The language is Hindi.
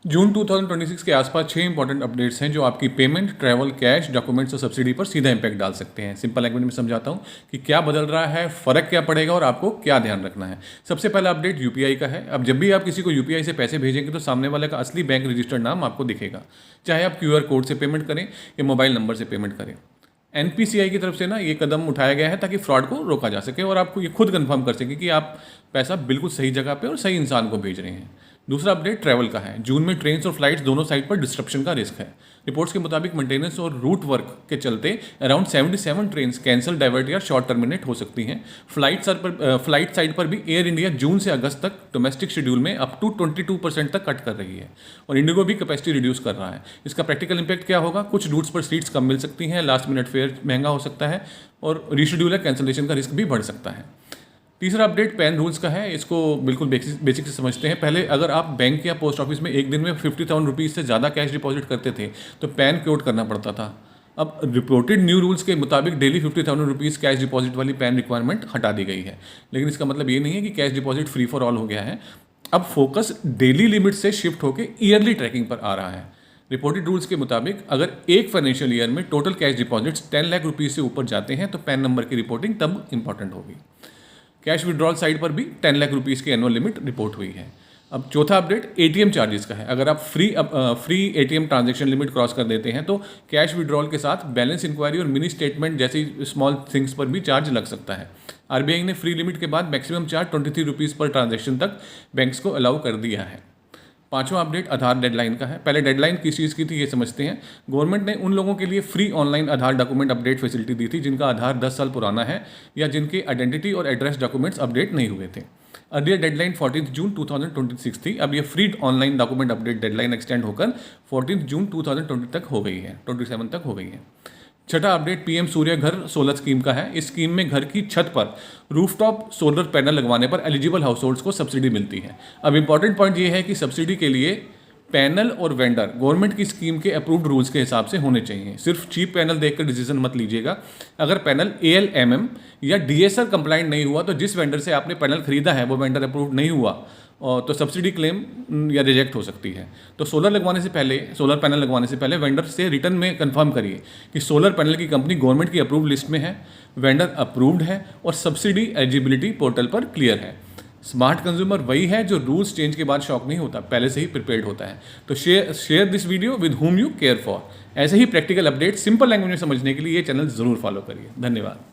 जून 2026 के आसपास 6 इंपॉर्टेंट अपडेट्स हैं जो आपकी पेमेंट, ट्रैवल, कैश, डॉक्यूमेंट्स और सब्सिडी पर सीधा इंपैक्ट डाल सकते हैं। सिंपल लैंग्वेज में समझाता हूं कि क्या बदल रहा है, फ़र्क क्या पड़ेगा और आपको क्या ध्यान रखना है। सबसे पहला अपडेट यूपीआई का है। अब जब भी आप किसी को यूपीआई से पैसे भेजेंगे तो सामने वाले का असली बैंक रजिस्टर्ड नाम आपको दिखेगा, चाहे आप क्यूआर कोड से पेमेंट करें या मोबाइल नंबर से पेमेंट करें। एनपीसीआई की तरफ से ना ये कदम उठाया गया है ताकि फ्रॉड को रोका जा सके और आपको ये खुद कंफर्म कर सके कि आप पैसा बिल्कुल सही जगह पे और सही इंसान को भेज रहे हैं। दूसरा अपडेट ट्रैवल का है। जून में ट्रेन्स और फ्लाइट्स दोनों साइड पर डिस्ट्रप्शन का रिस्क है। रिपोर्ट्स के मुताबिक मेंटेनेंस और रूट वर्क के चलते अराउंड 77 ट्रेन्स कैंसिल, डाइवर्ट या शॉर्ट टर्मिनेट हो सकती हैं। फ्लाइट साइड पर भी एयर इंडिया जून से अगस्त तक डोमेस्टिक शेड्यूल में अप टू 22% तक कट कर रही है और इंडिगो भी कैपेसिटी रिड्यूस कर रहा है। इसका प्रैक्टिकल इंपैक्ट क्या होगा? कुछ रूट्स पर सीट्स कम मिल सकती हैं, लास्ट मिनट फेयर महंगा हो सकता है और रीशेड्यूल या कैंसिलेशन का रिस्क भी बढ़ सकता है। तीसरा अपडेट पैन रूल्स का है। इसको बिल्कुल बेसिक से समझते हैं। पहले अगर आप बैंक या पोस्ट ऑफिस में एक दिन में 50,000 रुपीज़ से ज़्यादा कैश डिपॉजिट करते थे तो पैन कोड करना पड़ता था। अब रिपोर्टेड न्यू रूल्स के मुताबिक डेली 50,000 रुपीज़ कैश डिपॉजिट वाली पैन रिक्वायरमेंट हटा दी गई है। लेकिन इसका मतलब ये नहीं है कि cash deposit free for all हो गया है। अब फोकस डेली लिमिट से शिफ्ट होकर ईयरली ट्रैकिंग पर आ रहा है। रिपोर्टेड रूल्स के मुताबिक अगर एक फाइनेंशियल ईयर में total cash deposits 10 lakh rupees से ऊपर जाते हैं तो पैन नंबर की रिपोर्टिंग तब इंपॉर्टेंट होगी। कैश विड्रॉल साइड पर भी 10 लाख रुपीज़ की एनुअल लिमिट रिपोर्ट हुई है। अब चौथा अपडेट एटीएम चार्जेस का है। अगर आप free ATM transaction limit cross कर देते हैं तो कैश विड्रॉल के साथ बैलेंस इंक्वायरी और मिनी स्टेटमेंट जैसी स्मॉल थिंग्स पर भी चार्ज लग सकता है। आरबीआई ने फ्री लिमिट के बाद मैक्सिमम चार्ज 23 रुपीज़ पर ट्रांजैक्शन तक बैंक्स को अलाउ कर दिया है। पांचवा अपडेट आधार डेडलाइन का है। पहले डेडलाइन किस चीज़ की थी ये समझते हैं। गवर्नमेंट ने उन लोगों के लिए फ्री ऑनलाइन आधार डॉक्यूमेंट अपडेट फैसिलिटी दी थी जिनका आधार 10 साल पुराना है या जिनके आइडेंटिटी और एड्रेस डॉक्यूमेंट्स अपडेट नहीं हुए थे। अर्लियर डेडलाइन 14 जून 2026 थी। अब ये free online document update deadline extend होकर 14 जून 2020 तक हो गई है, 27 तक हो गई है। छठा अपडेट पीएम सूर्य घर सोलर स्कीम का है। इस स्कीम में घर की छत पर रूफटॉप सोलर पैनल लगवाने पर एलिजिबल हाउसहोल्ड्स को सब्सिडी मिलती है। अब इंपॉर्टेंट पॉइंट ये है कि सब्सिडी के लिए पैनल और वेंडर गवर्नमेंट की स्कीम के अप्रूव्ड रूल्स के हिसाब से होने चाहिए। सिर्फ चीप पैनल देखकर डिसीजन मत लीजिएगा। अगर पैनल ALMM या DSR कंप्लाइंट नहीं हुआ तो जिस वेंडर से आपने पैनल खरीदा है वो वेंडर अप्रूव्ड नहीं हुआ और तो सब्सिडी क्लेम या रिजेक्ट हो सकती है। तो सोलर पैनल लगवाने से पहले वेंडर से रिटर्न में कंफर्म करिए कि सोलर पैनल की कंपनी गवर्नमेंट की अप्रूव्ड लिस्ट में है, वेंडर अप्रूव्ड है और सब्सिडी एलिजिबिलिटी पोर्टल पर क्लियर है। स्मार्ट कंज्यूमर वही है जो रूल्स चेंज के बाद शॉक नहीं होता, पहले से ही प्रिपेयर्ड होता है। तो share this video with whom you care for. ऐसे ही प्रैक्टिकल अपडेट सिंपल लैंग्वेज में समझने के लिए ये चैनल जरूर फॉलो करिए। धन्यवाद।